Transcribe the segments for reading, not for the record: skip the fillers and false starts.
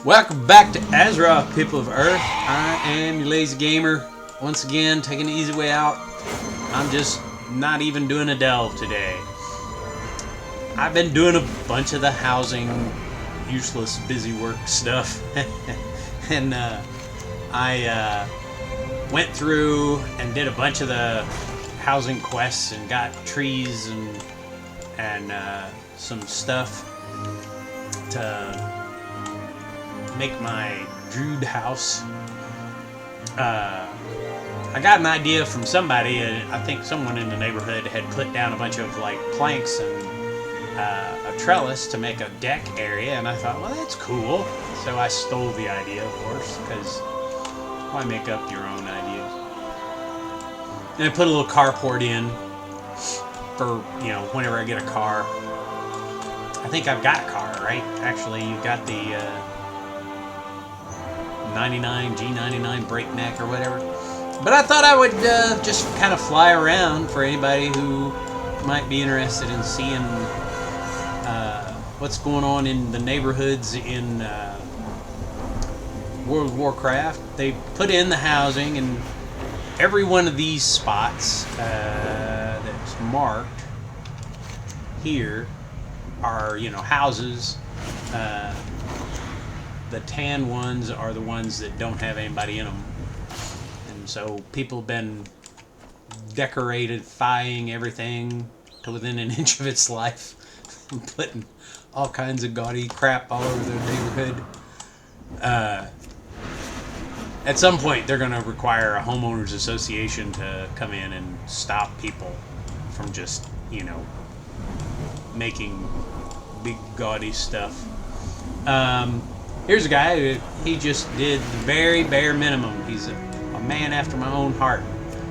Welcome back to Azra, people of Earth. I am your lazy gamer. Once again, taking the easy way out. I'm just not even doing a delve today. I've been doing a bunch of the housing, useless, busy work stuff. And I went through and did a bunch of the housing quests and got trees and some stuff to make my druid house. I got an idea from somebody, I think someone in the neighborhood had put down a bunch of like planks and a trellis to make a deck area, and I thought, well, that's cool. So I stole the idea, of course, because why make up your own ideas? And I put a little carport in for, you know, whenever I get a car. I think I've got a car, right? Actually, you've got the 99 G99 breakneck or whatever. But I thought I would just kind of fly around for anybody who might be interested in seeing what's going on in the neighborhoods in World of Warcraft. They put in the housing, and every one of these spots that's marked here are, you know, houses. The tan ones are the ones that don't have anybody in them. And so people have been decoratifying everything to within an inch of its life. And putting all kinds of gaudy crap all over the neighborhood. At some point, they're going to require a homeowners association to come in and stop people from just, you know, making big gaudy stuff. Here's a guy he just did the very bare minimum. He's a man after my own heart,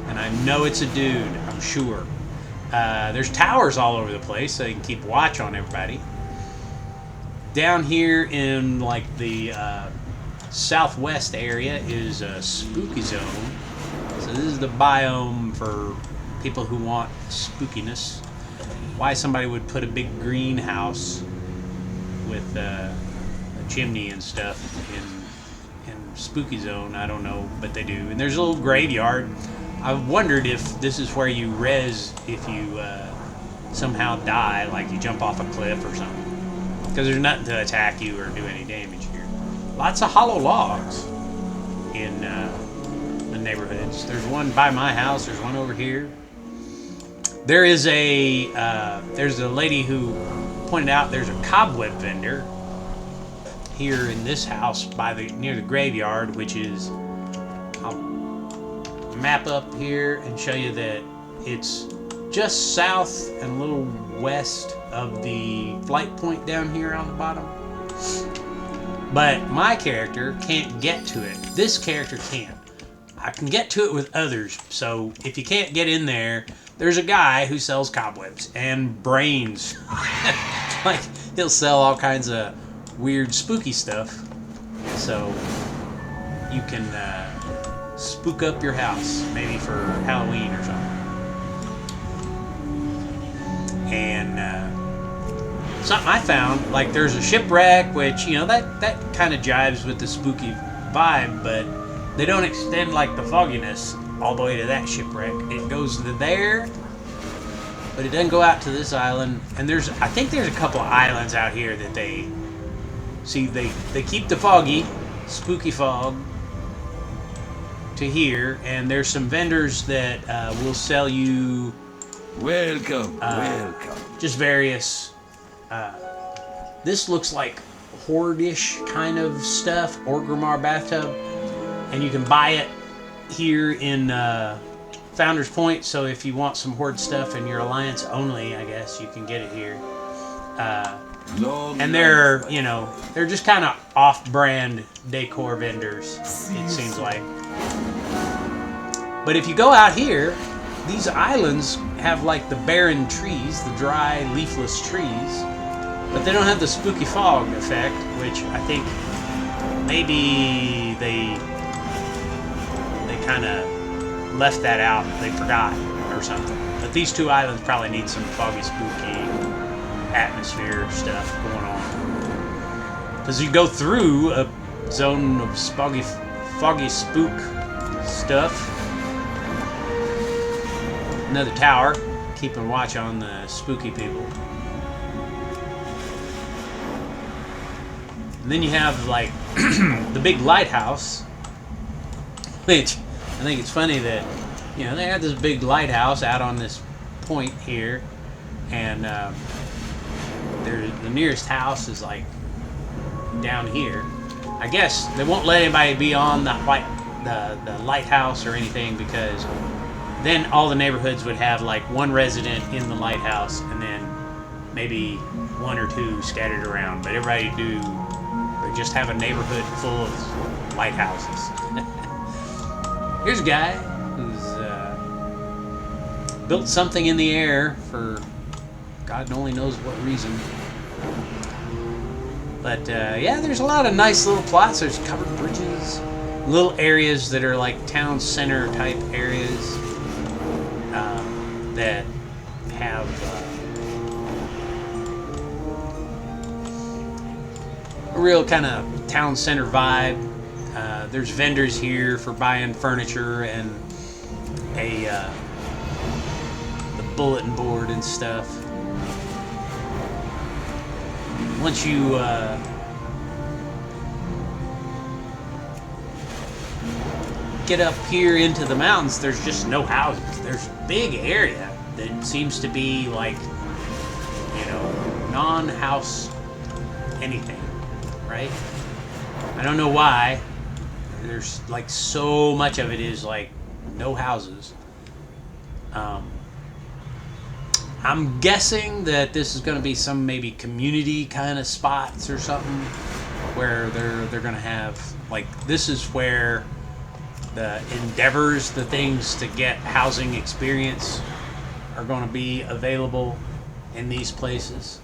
and I know it's a dude, I'm sure. There's towers all over the place so you can keep watch on everybody. Down here in like the southwest area is a spooky zone. So this is the biome for people who want spookiness. Why somebody would put a big greenhouse with a chimney and stuff in spooky zone, I don't know, but they do. And there's a little graveyard. I've wondered if this is where you res if you somehow die, like you jump off a cliff or something, because there's nothing to attack you or do any damage here. Lots of hollow logs in the neighborhoods. There's one by my house, there's one over here. There is there's a lady who pointed out there's a cobweb vendor here in this house near the graveyard, which is, I'll map up here and show you that it's just south and a little west of the flight point down here on the bottom. But my character can't get to it. This character can. I can get to it with others, so if you can't get in there, there's a guy who sells cobwebs and brains. Like, he'll sell all kinds of weird spooky stuff, so you can spook up your house, maybe for Halloween or something. And something I found, like there's a shipwreck, which, you know, that kind of jives with the spooky vibe, but they don't extend like the fogginess all the way to that shipwreck. It goes to there, but it doesn't go out to this island. And I think there's a couple of islands out here that they keep the foggy, spooky fog to here, and there's some vendors that will sell you welcome. Just various this looks like hoardish kind of stuff, Orgrimmar bathtub, and you can buy it here in Founders Point. So if you want some hoard stuff in your alliance only, I guess you can get it here. And they're, you know, they're just kind of off-brand decor vendors, it seems like. But if you go out here, these islands have like the barren trees, the dry, leafless trees, but they don't have the spooky fog effect, which I think maybe they kind of left that out. They forgot or something. But these two islands probably need some foggy, spooky atmosphere stuff going on. As you go through a zone of foggy spook stuff. Another tower, keeping watch on the spooky people. And then you have like the big lighthouse, which I think it's funny that, you know, they had this big lighthouse out on this point here, and the nearest house is like down here. I guess they won't let anybody be on the lighthouse or anything, because then all the neighborhoods would have like one resident in the lighthouse and then maybe one or two scattered around. But everybody they just have a neighborhood full of lighthouses. Here's a guy who's built something in the air for God only knows what reason. But yeah, there's a lot of nice little plots. There's covered bridges, little areas that are like town center type areas that have a real kind of town center vibe. There's vendors here for buying furniture and the bulletin board and stuff. Once you get up here into the mountains, there's just no houses. There's a big area that seems to be like, you know, non-house anything, right? I don't know why. There's like so much of it is like no houses. I'm guessing that this is going to be some maybe community kind of spots or something where they're going to have, like, this is where the endeavors, the things to get housing experience are going to be available in these places.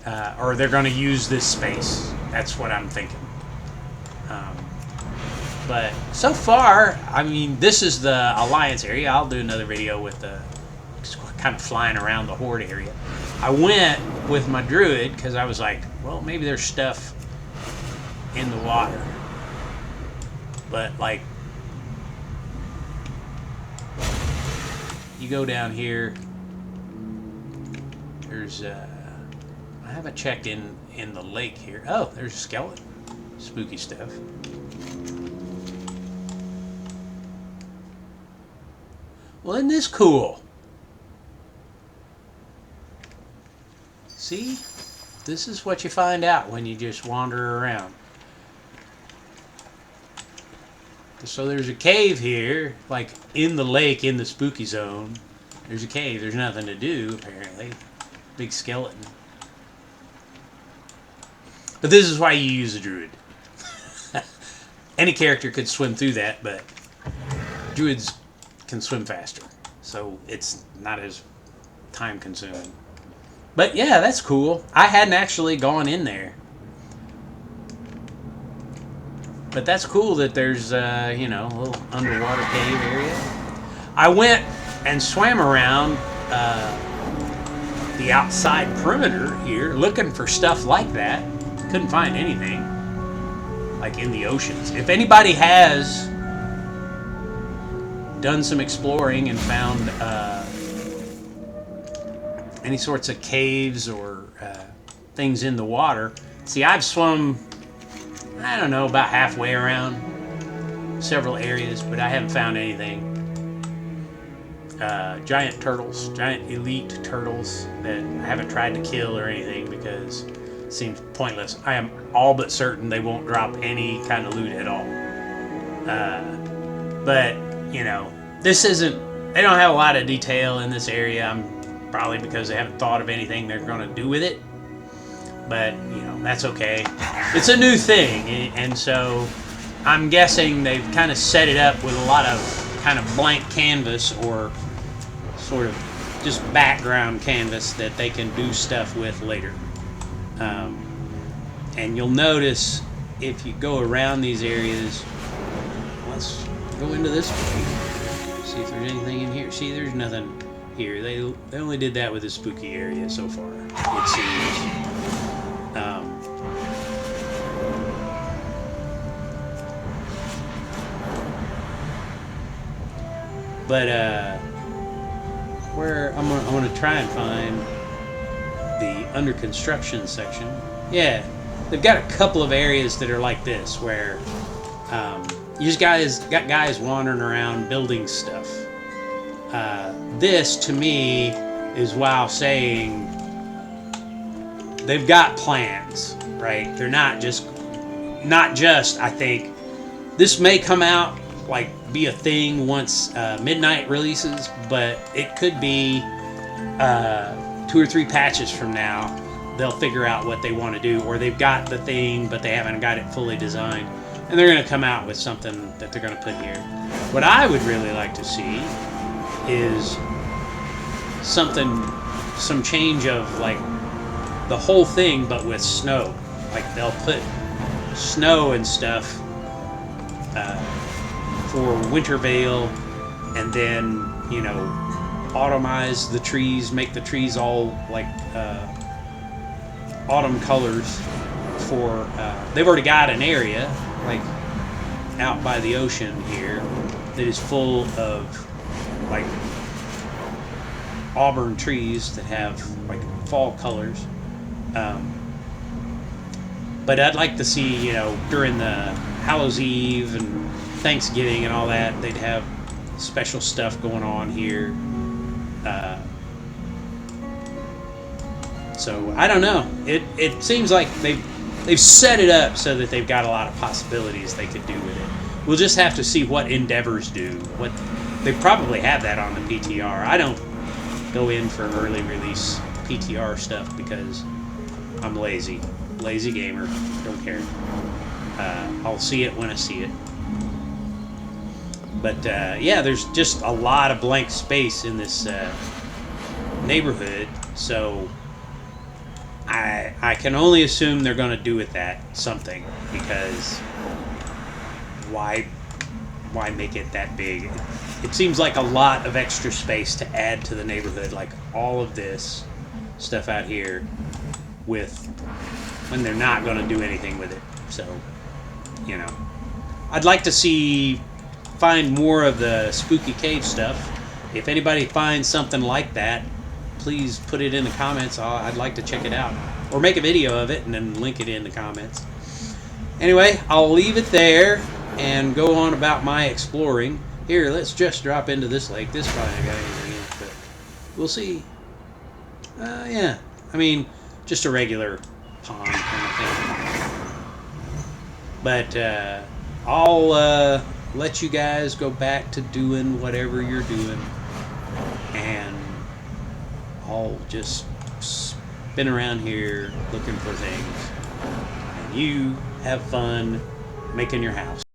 Or they're going to use this space. That's what I'm thinking. But so far, I mean, this is the Alliance area. I'll do another video with the kind of flying around the Horde area. I went with my druid because I was like, well, maybe there's stuff in the water. But like, you go down here, there's I haven't checked in the lake here. Oh, there's a skeleton. Spooky stuff. Well, isn't this cool? See? This is what you find out when you just wander around. So there's a cave here, like in the lake, in the spooky zone. There's a cave. There's nothing to do, apparently. Big skeleton. But this is why you use a druid. Any character could swim through that, but druids can swim faster. So it's not as time consuming. But yeah, that's cool. I hadn't actually gone in there. But that's cool that there's, you know, a little underwater cave area. I went and swam around the outside perimeter here looking for stuff like that. Couldn't find anything. Like in the oceans. If anybody has done some exploring and found any sorts of caves or things in the water. See, I've swum, I don't know, about halfway around several areas, but I haven't found anything. Giant turtles, giant elite turtles that I haven't tried to kill or anything because it seems pointless. I am all but certain they won't drop any kind of loot at all. But, you know, this isn't, they don't have a lot of detail in this area. Probably because they haven't thought of anything they're going to do with it. But, you know, that's okay. It's a new thing, and so I'm guessing they've kind of set it up with a lot of kind of blank canvas or sort of just background canvas that they can do stuff with later. And you'll notice if you go around these areas, let's go into this one. See if there's anything in here. See, there's nothing here. They only did that with the spooky area so far, it seems. But where I'm gonna try and find the under construction section. Yeah, they've got a couple of areas that are like this where you just got guys wandering around building stuff. This to me is while saying they've got plans, right? They're not just I think this may come out like be a thing once midnight releases, but it could be 2 or 3 patches from now they'll figure out what they want to do, or they've got the thing but they haven't got it fully designed, and they're going to come out with something that they're going to put here. What I would really like to see is some change of like the whole thing but with snow. Like they'll put snow and stuff for Winter Veil, and then, you know, automize the trees, make the trees all like autumn colors for they've already got an area like out by the ocean here that is full of like auburn trees that have like fall colors, but I'd like to see, you know, during the Hallows Eve and Thanksgiving and all that, they'd have special stuff going on here. So I don't know. It seems like they've set it up so that they've got a lot of possibilities they could do with it. We'll just have to see what endeavors do. What they probably have that on the PTR. I don't go in for early release PTR stuff because I'm lazy gamer. Don't care. I'll see it when I see it. But yeah, there's just a lot of blank space in this neighborhood, so I can only assume they're going to do with that something, because why make it that big? It seems like a lot of extra space to add to the neighborhood, like all of this stuff out here, with when they're not going to do anything with it. So, you know, I'd like to find more of the spooky cave stuff. If anybody finds something like that, please put it in the comments. I'd like to check it out, or make a video of it and then link it in the comments. Anyway, I'll leave it there and go on about my exploring. Here, let's just drop into this lake. This probably ain't got anything in it, but we'll see. Yeah, I mean, just a regular pond kind of thing. But I'll let you guys go back to doing whatever you're doing, and I'll just spin around here looking for things, and you have fun making your house.